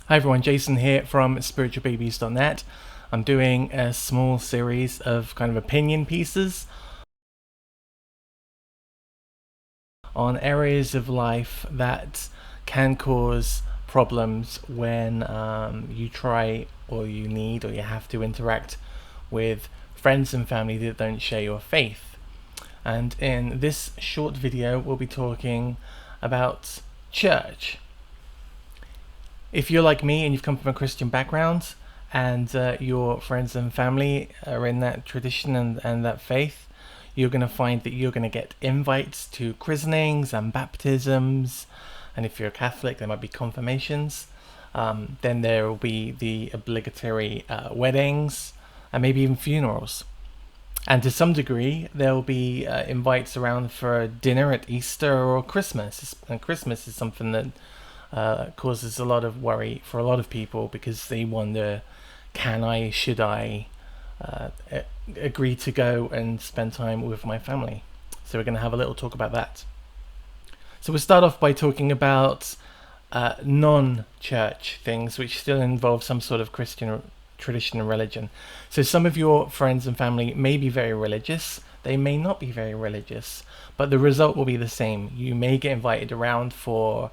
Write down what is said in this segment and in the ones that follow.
Hi everyone, Jason here from spiritualbabies.net. I'm doing a small series of kind of opinion pieces on areas of life that can cause problems when you try or you need or you have to interact with friends and family that don't share your faith. And in this short video, we'll be talking about church. If you're like me and you've come from a Christian background and your friends and family are in that tradition and that faith, you're going to find that you're going to get invites to christenings and baptisms, and if you're a Catholic there might be confirmations. Then there will be the obligatory weddings and maybe even funerals. And to some degree, there'll be invites around for dinner at Easter or Christmas. And Christmas is something that causes a lot of worry for a lot of people because they wonder, should I agree to go and spend time with my family? So we're going to have a little talk about that. So we'll start off by talking about non-church things, which still involve some sort of Christian tradition and religion. So some of your friends and family may be very religious, they may not be very religious, but the result will be the same. You may get invited around for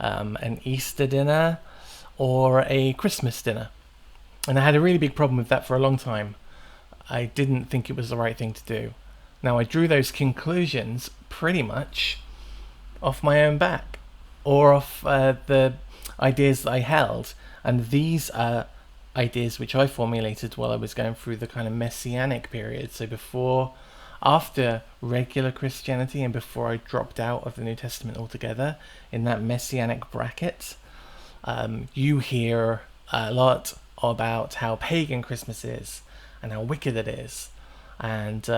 an Easter dinner or a Christmas dinner. And I had a really big problem with that for a long time. I didn't think it was the right thing to do. Now I drew those conclusions pretty much off my own back or off the ideas that I held. And these are ideas which I formulated while I was going through the kind of messianic period. So after regular Christianity and before I dropped out of the New Testament altogether, in that messianic bracket, you hear a lot about how pagan Christmas is and how wicked it is, and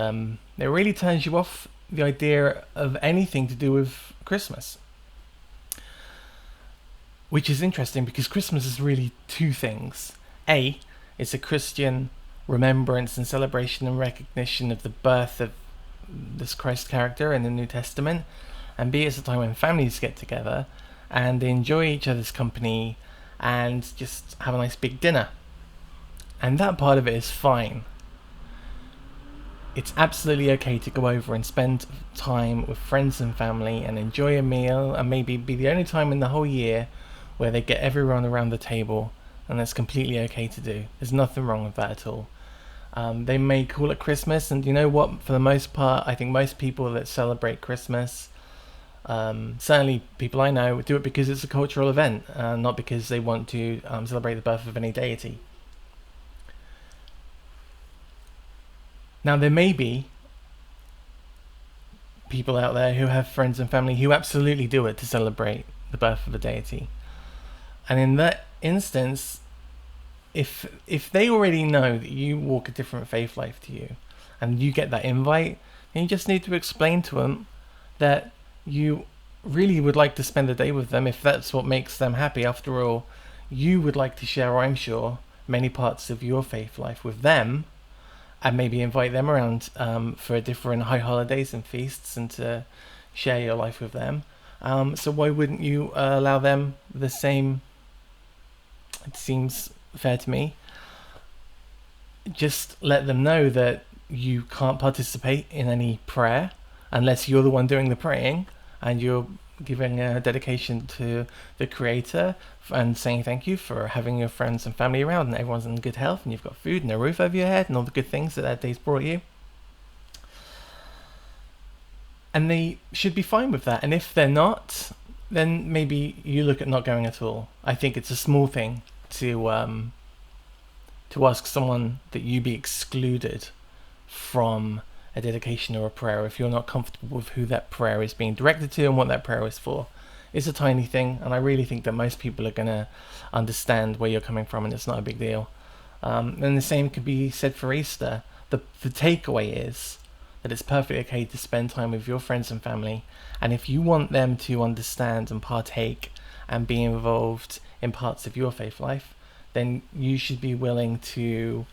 it really turns you off the idea of anything to do with Christmas, which is interesting because Christmas is really two things. A, it's a Christian remembrance and celebration and recognition of the birth of this Christ character in the New Testament, and B, it's a time when families get together and they enjoy each other's company and just have a nice big dinner, and that part of it is fine. It's absolutely okay to go over and spend time with friends and family and enjoy a meal, and maybe be the only time in the whole year where they get everyone around the table, and that's completely okay to do. There's nothing wrong with that at all. They may call it Christmas, and you know what, for the most part I think most people that celebrate Christmas, certainly people I know, do it because it's a cultural event, not because they want to celebrate the birth of any deity. Now there may be people out there who have friends and family who absolutely do it to celebrate the birth of a deity, and in that instance, if they already know that you walk a different faith life to you and you get that invite, then you just need to explain to them that you really would like to spend a day with them if that's what makes them happy. After all, you would like to share, I'm sure, many parts of your faith life with them, and maybe invite them around for different high holidays and feasts and to share your life with them. So why wouldn't you allow them the same? It seems fair to me. Just let them know that you can't participate in any prayer unless you're the one doing the praying and you're giving a dedication to the Creator and saying thank you for having your friends and family around and everyone's in good health and you've got food and a roof over your head and all the good things that day's brought you. And they should be fine with that. And if they're not, then maybe you look at not going at all. I think it's a small thing to ask someone that you be excluded from a dedication or a prayer if you're not comfortable with who that prayer is being directed to and what that prayer is for. It's a tiny thing, and I really think that most people are going to understand where you're coming from, and it's not a big deal. And the same could be said for Easter. The takeaway is that it's perfectly okay to spend time with your friends and family, and if you want them to understand and partake and be involved in parts of your faith life, then you should be willing to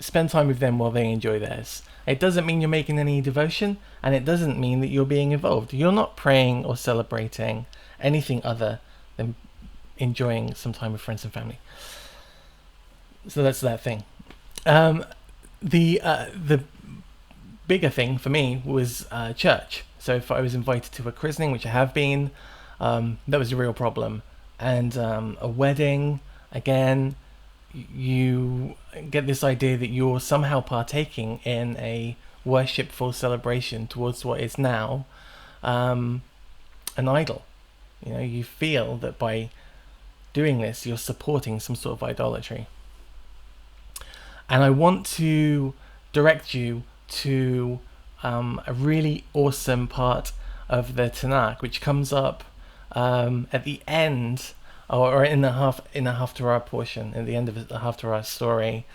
spend time with them while they enjoy theirs. It doesn't mean you're making any devotion, and it doesn't mean that you're being involved. You're not praying or celebrating anything other than enjoying some time with friends and family. So that's that thing. Um, the bigger thing for me was church. So if I was invited to a christening, which I have been, that was a real problem. And a wedding, again, you get this idea that you're somehow partaking in a worshipful celebration towards what is now an idol. You know, you feel that by doing this, you're supporting some sort of idolatry. And I want to direct you to a really awesome part of the Tanakh, which comes up at the end, or in the Haftarah portion, at the end of the Haftarah story.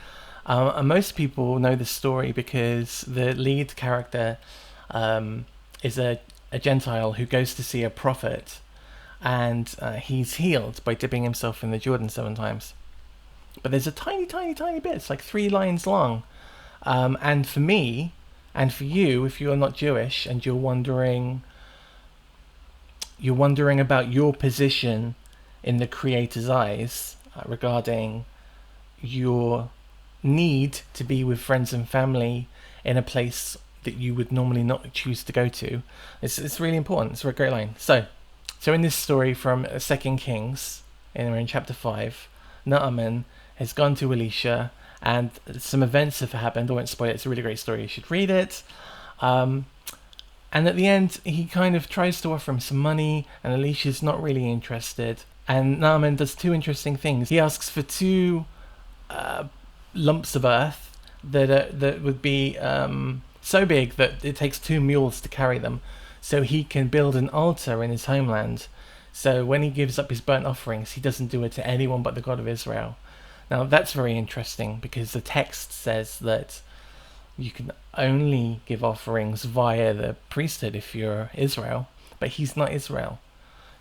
And most people know the story because the lead character is a Gentile who goes to see a prophet, and he's healed by dipping himself in the Jordan 7 times. But there's a tiny bit. It's like 3 lines long. And for me, and for you, if you're not Jewish and you're wondering about your position in the Creator's eyes regarding your need to be with friends and family in a place that you would normally not choose to go to, it's really important. It's a great line. So in this story from 2 Kings, we're in chapter 5, Naaman has gone to Elisha, and some events have happened. I won't spoil it. It's a really great story. You should read it. And at the end, he kind of tries to offer him some money, and Elisha's not really interested. And Naaman does 2 interesting things. He asks for 2 lumps of earth that would be so big that it takes 2 mules to carry them, so he can build an altar in his homeland. So when he gives up his burnt offerings, he doesn't do it to anyone but the God of Israel. Now that's very interesting, because the text says that you can only give offerings via the priesthood if you're Israel, but he's not Israel,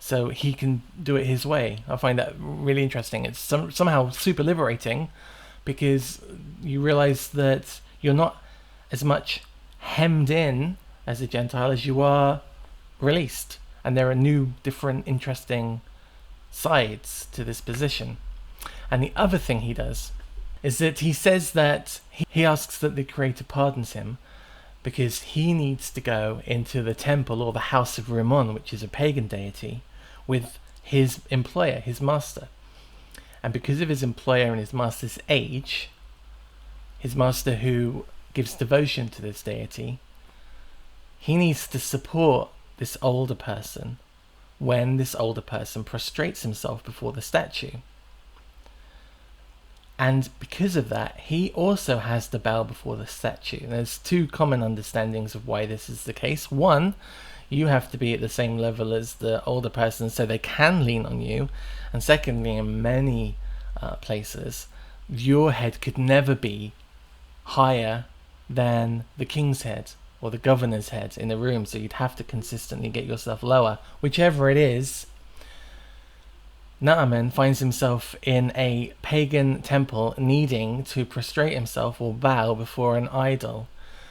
so he can do it his way. I find that really interesting. It's somehow super liberating, because you realize that you're not as much hemmed in as a Gentile as you are released, and there are new, different, interesting sides to this position. And the other thing he does is that he says that he asks that the Creator pardons him because he needs to go into the temple, or the house of Rimmon, which is a pagan deity, with his employer, his master. And because of his employer and his master's age, his master who gives devotion to this deity, he needs to support this older person when this older person prostrates himself before the statue. And because of that, he also has to bow before the statue. There's 2 common understandings of why this is the case. One, you have to be at the same level as the older person so they can lean on you. And secondly, in many places, your head could never be higher than the king's head or the governor's head in the room, so you'd have to consistently get yourself lower. Whichever it is, Naaman finds himself in a pagan temple needing to prostrate himself or bow before an idol.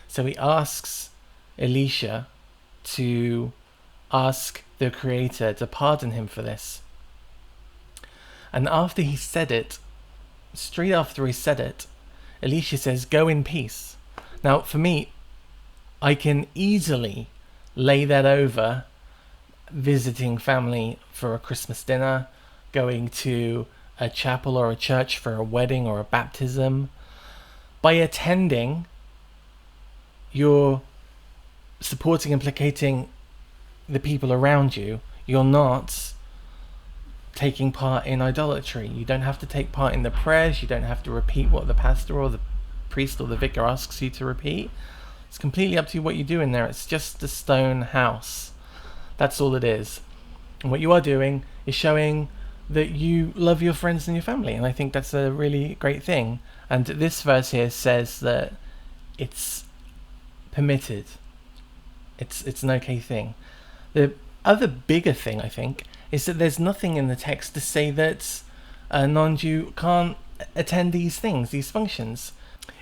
So he asks Elisha to ask the Creator to pardon him for this. And after he said it, straight after he said it, Elisha says, "Go in peace." Now, for me, I can easily lay that over visiting family for a Christmas dinner, going to a chapel or a church for a wedding or a baptism. By attending, you're supporting and placating the people around you. You're not taking part in idolatry. You don't have to take part in the prayers. You don't have to repeat what the pastor or the priest or the vicar asks you to repeat. It's completely up to you what you do in there. It's just a stone house. That's all it is. And what you are doing is showing that you love your friends and your family, and I think that's a really great thing. And this verse here says that it's permitted. It's an okay thing. The other bigger thing, I think, is that there's nothing in the text to say that a non-Jew can't attend these things, these functions.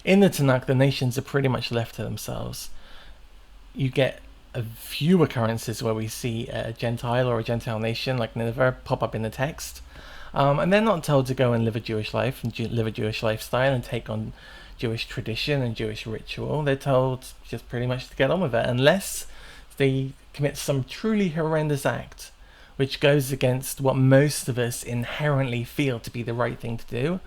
In the Tanakh, the nations are pretty much left to themselves. You get a few occurrences where we see a Gentile or a Gentile nation like Nineveh pop up in the text. And they're not told to go and live a Jewish life and live a Jewish lifestyle and take on Jewish tradition and Jewish ritual. They're told just pretty much to get on with it, unless they commit some truly horrendous act which goes against what most of us inherently feel to be the right thing to do,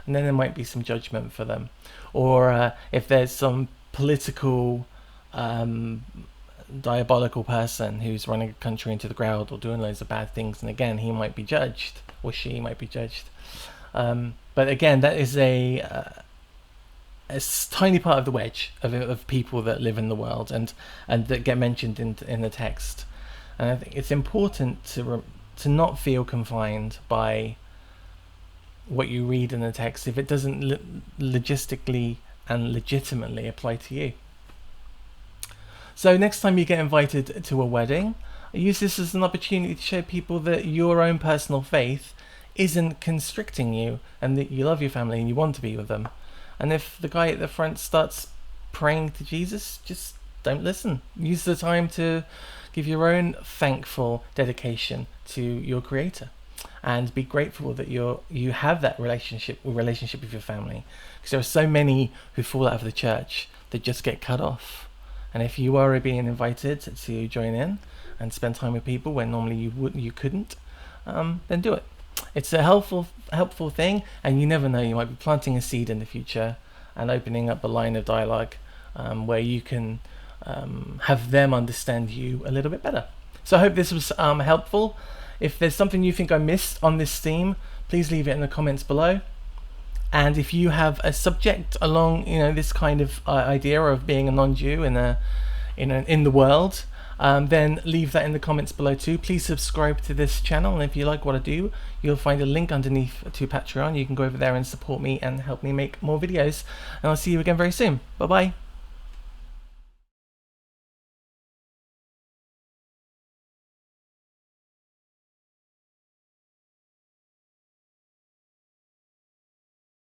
and then there might be some judgment for them. Or if there's some political diabolical person who's running a country into the ground or doing loads of bad things, and again, he might be judged, or she might be judged. But again, that is a tiny part of the wedge of people that live in the world and that get mentioned in the text. And I think it's important to not feel confined by what you read in the text if it doesn't logistically and legitimately apply to you. So next time you get invited to a wedding, use this as an opportunity to show people that your own personal faith isn't constricting you, and that you love your family and you want to be with them. And if the guy at the front starts praying to Jesus, just don't listen. Use the time to give your own thankful dedication to your Creator, and be grateful that you have that relationship with your family. Because there are so many who fall out of the church that just get cut off. And if you are being invited to join in and spend time with people when normally you couldn't, then do it. It's a helpful thing, and you never know, you might be planting a seed in the future and opening up a line of dialogue where you can have them understand you a little bit better. So I hope this was helpful. If there's something you think I missed on this theme, please leave it in the comments below. And if you have a subject along, this kind of idea of being a non-Jew in the world, then leave that in the comments below too. Please subscribe to this channel, and if you like what I do, you'll find a link underneath to Patreon. You can go over there and support me and help me make more videos. And I'll see you again very soon. Bye bye.